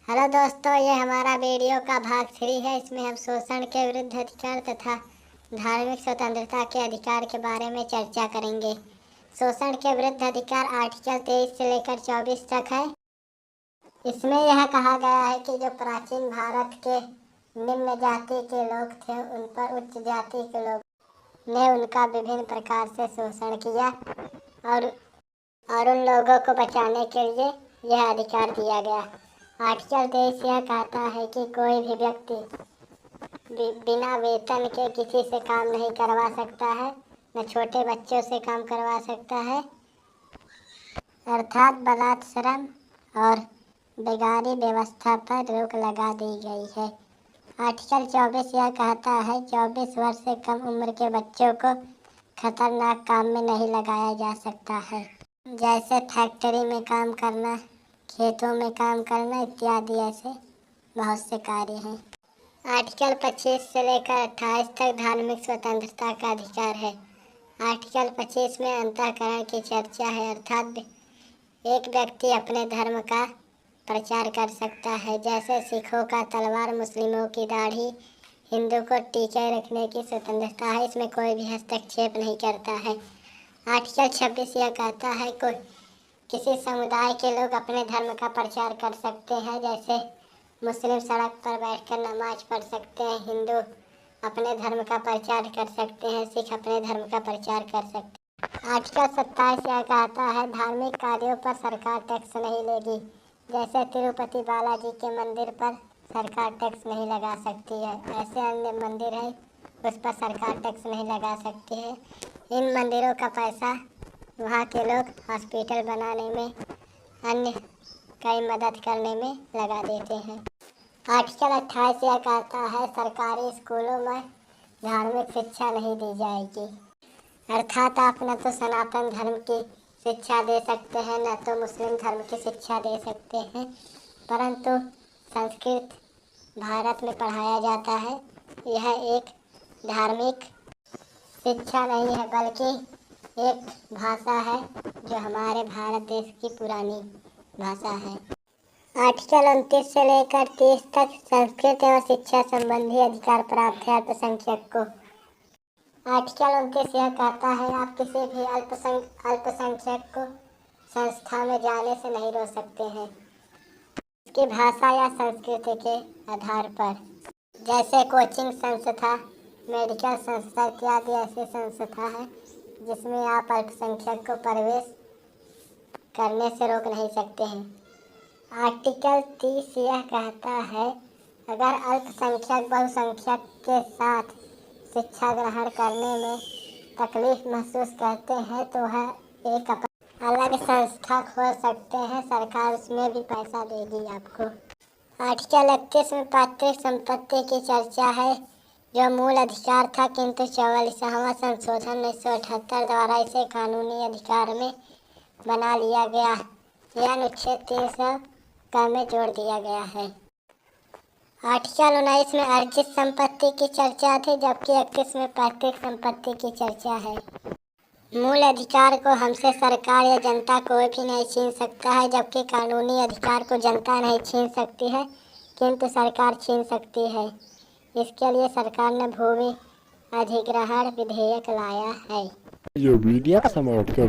Hello दोस्तों, ये हमारा वीडियो का भाग 3 है। इसमें हम शोषण के विरुद्ध अधिकार तथा धार्मिक स्वतंत्रता के अधिकार के बारे में चर्चा करेंगे। शोषण के विरुद्ध अधिकार आर्टिकल 23 से लेकर 24 तक है। इसमें यह कहा गया है कि जो प्राचीन भारत के निम्न जाति के लोग थे, उन पर उच्च जाति के लोग ने उनका विभिन्न प्रकार से शोषण किया और उन लोगों को बचाने के लिए यह अधिकार दिया गया। आर्टिकल 23 यह कहता है कि कोई भी व्यक्ति बिना वेतन के किसी से काम नहीं करवा सकता है, न छोटे बच्चों से काम करवा सकता है, अर्थात बलात्श्रम और बेगारी व्यवस्था पर रोक लगा दी गई है। आर्टिकल 24 यह कहता है 24 वर्ष से कम उम्र के बच्चों को खतरनाक काम में नहीं लगाया जा सकता है, जैसे फैक्ट्री में काम करना, खेतों में काम करना इत्यादि। ऐसे बहुत से कार्य हैं। आर्टिकल 25 से लेकर 28 तक धार्मिक स्वतंत्रता का अधिकार है। आर्टिकल 25 में अंतःकरण की चर्चा है, अर्थात एक व्यक्ति अपने धर्म का प्रचार कर सकता है, जैसे सिखों का तलवार, मुस्लिमों की दाढ़ी, हिंदू को टीके रखने की स्वतंत्रता है। इसमें कोई भी हस्तक्षेप नहीं करता है। आर्टिकल 26 यह कहता है किसी समुदाय के लोग अपने धर्म का प्रचार कर सकते हैं, जैसे मुस्लिम सड़क पर बैठकर नमाज पढ़ सकते हैं, हिंदू अपने धर्म का प्रचार कर सकते हैं, सिख अपने धर्म का प्रचार कर सकते हैं। आर्टिकल 27 यह कहता है धार्मिक कार्यों पर सरकार टैक्स नहीं लेगी, जैसे तिरुपति बालाजी के मंदिर पर सरकार टैक्स नहीं लगा सकती है। ऐसे अन्य मंदिर हैं उस पर सरकार टैक्स नहीं लगा सकती है। इन मंदिरों का पैसा वहाँ के लोग हॉस्पिटल बनाने में, अन्य कई मदद करने में लगा देते हैं। आर्टिकल 28 यह कहता है सरकारी स्कूलों में धार्मिक शिक्षा नहीं दी जाएगी, अर्थात आप न तो सनातन धर्म की शिक्षा दे सकते हैं, न तो मुस्लिम धर्म की शिक्षा दे सकते हैं, परंतु संस्कृत भारत में पढ़ाया जाता है। यह एक धार्मिक शिक्षा नहीं है, बल्कि एक भाषा है जो हमारे भारत देश की पुरानी भाषा है। आर्टिकल 29 से लेकर 30 तक संस्कृत एवं शिक्षा संबंधी अधिकार प्राप्त है अल्पसंख्यक को। आर्टिकल 29 यह कहता है आप किसी भी अल्पसंख्यक को संस्था में जाने से नहीं रोक सकते हैं, उसकी भाषा या संस्कृति के आधार पर, जैसे कोचिंग संस्था, मेडिकल संस्था इत्यादि ऐसी संस्था है जिसमें आप अल्पसंख्यक को प्रवेश करने से रोक नहीं सकते हैं। आर्टिकल 30 यह कहता है अगर अल्पसंख्यक बहुसंख्यक के साथ शिक्षा ग्रहण करने में तकलीफ महसूस करते हैं तो वह एक अलग संस्था खोल सकते हैं, सरकार उसमें भी पैसा देगी आपको। आर्टिकल 31 में पैतृक संपत्ति की चर्चा है, जो मूल अधिकार था, किंतु 44वां संशोधन 1978 द्वारा इसे कानूनी अधिकार में बना लिया गया। यह अनुच्छेद 300 का में जोड़ दिया गया है। आर्टिकल 19 में अर्जित संपत्ति की चर्चा थी, जबकि 31 में पैतृक संपत्ति की चर्चा है। मूल अधिकार को हमसे सरकार या जनता कोई भी नहीं छीन सकता है, जबकि कानूनी अधिकार को जनता नहीं छीन सकती है, किंतु सरकार छीन सकती है। इसके लिए सरकार ने भूमि अधिग्रहण विधेयक लाया है। वीडियो का समाप्त कर